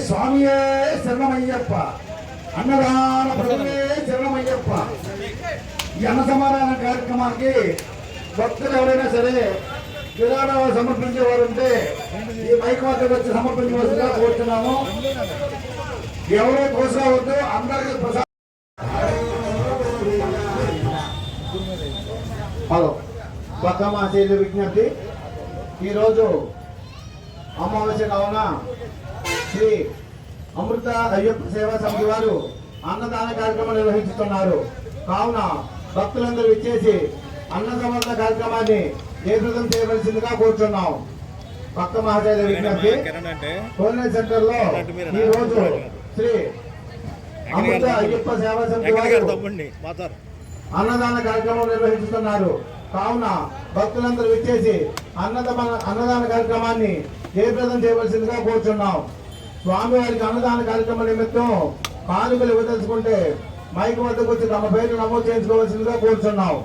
స్వామియే శరణమయ్యప్ప, అన్నదాన ప్రభువే శరణమయ్యప్ప. ఈ అన్న సమాధాన కార్యక్రమానికి భక్తులు ఎవరైనా సరే విరాళాలు సమర్పించేవారు ఉంటే ఈ మైక్ వద్దకు వచ్చి సమర్పించవలసిగా కోరుతున్నాము. ఎవరో కోసుకోవద్దు, అందరికీ ప్రసాదం. హలో బతుకమ్మ ఆశీర్వాద విజ్ఞప్తి. ఈరోజు అమావాస్య కావున శ్రీ అమృత అయ్యప్ప సేవా సమితి వారు అన్నదాన కార్యక్రమం నిర్వహిస్తున్నారు. కావున భక్తులందరూ ఇచ్చేసి అన్న సమర్థ కార్యక్రమాన్ని జయప్రదం చేయవలసిందిగా కోరుచున్నాం. భక్త మహాశైల విజ్ఞప్తి. కోనేరు సెంటర్ లో ఈ రోజు శ్రీ అమృత అయ్యప్ప సేవా సమితి వారు అన్నదాన కార్యక్రమం నిర్వహిస్తున్నారు. కావున భక్తులందరూ విచ్చేసి అన్నదాన కార్యక్రమాన్ని జయప్రదం చేయవలసిందిగా కోరుచున్నాం. స్వామివారికి అన్నదాన కార్యక్రమం నిమిత్తం కానుకలు ఇవ్వదలుచుకుంటే మైక్ వద్దకు వచ్చి తమ పేరు నమోదు చేయించుకోవాల్సిందిగా కోరుచున్నాం.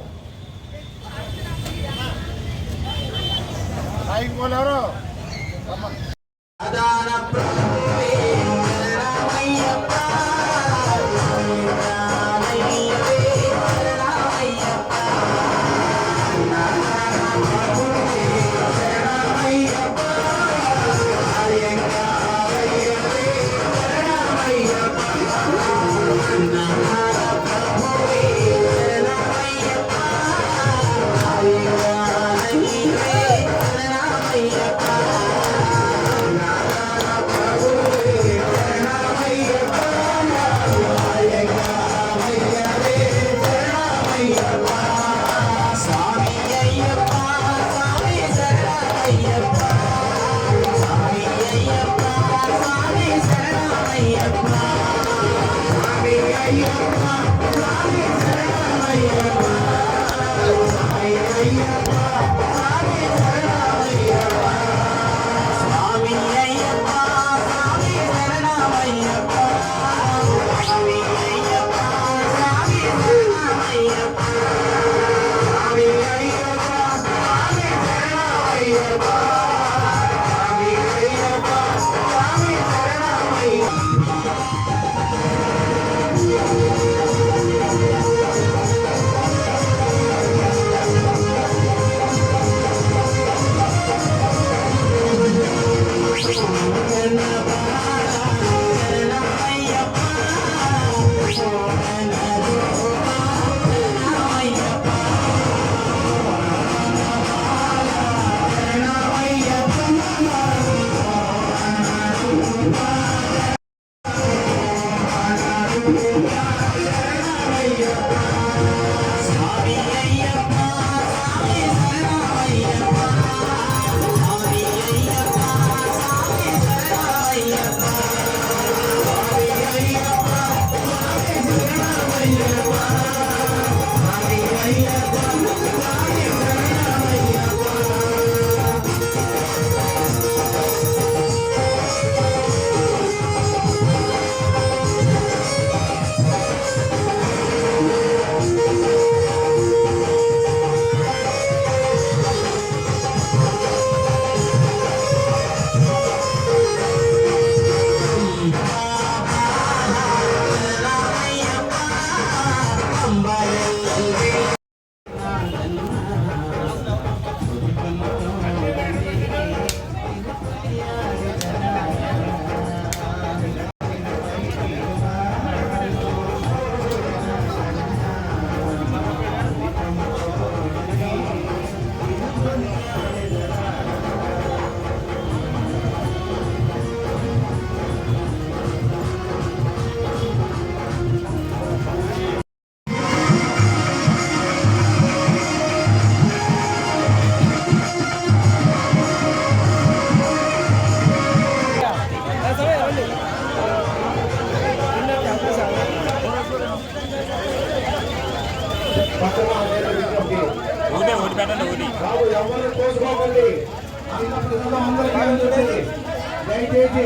దయచేసి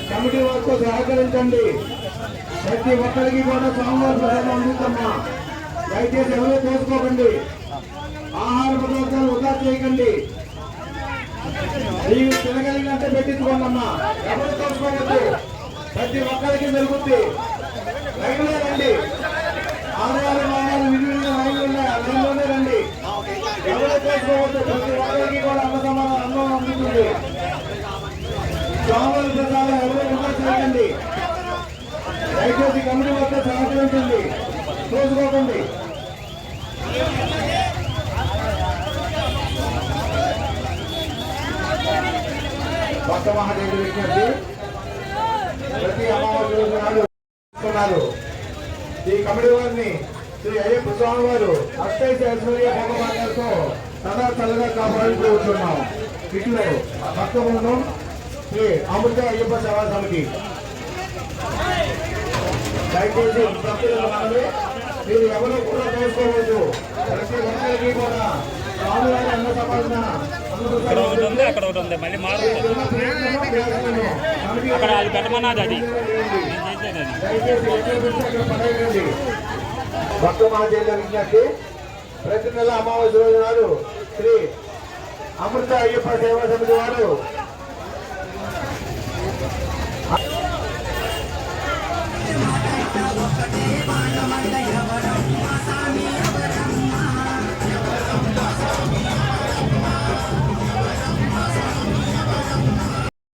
కమిటీ వర్క్ సహకరించండి. ప్రతి ఒక్కరికి కూడా స్వామివారి ప్రసాదం అందుతమ్మా. దయచేసి ఎవరూ కోసుకోకండి. ఆహార పదార్థాలు వృధా చేయకండి. నీవు తినగలిగినంటే పెట్టించుకోండమ్మా. ఎవరు కోసుకోవద్దు. ప్రతి ఒక్కరికి జరుగుద్ది. లైన్లో రండి. ఆడవాళ్ళు మామూలు విధులుగా లైన్లోనే రండి. ఎవరు చేసుకోవద్దు. ప్రతి ఒక్కరికి కూడా అన్న సమానం అన్నం అందుతుంది. స్వాముల ప్రసాదం ఎవరు విమర్శ చేయండి. దయచేసి కమిటీ వద్ద సహకరించండి, చూసుకోకండి. భక్త మహాదేవుడు విజ్ఞప్తి, ప్రతి అమావాస్య రోజు నాడు ఈ కమిటీ వారిని శ్రీ అయ్యప్ప స్వామి వారు అష్టైశ్వర్య ఐశ్వర్య భగవాన్లతో సదా చల్లగా కాపాడుతూ ఉంటున్నాం. ఇట్లు భక్త బృందం శ్రీ అమృత అయ్యప్ప సేవా సమితి. దయచేసి భక్తులకు మనవి, మీరు ఎవరు కూడా చూసుకోవద్దు. ప్రతి ఒక్కరికి కూడా స్వామివారి అన్న సమాధాన భక్త మహాజయుల విజ్ఞప్తి, ప్రతి నెల అమావాస్య రోజు నాడు శ్రీ అమృత అయ్యప్ప సేవా సమితి వారు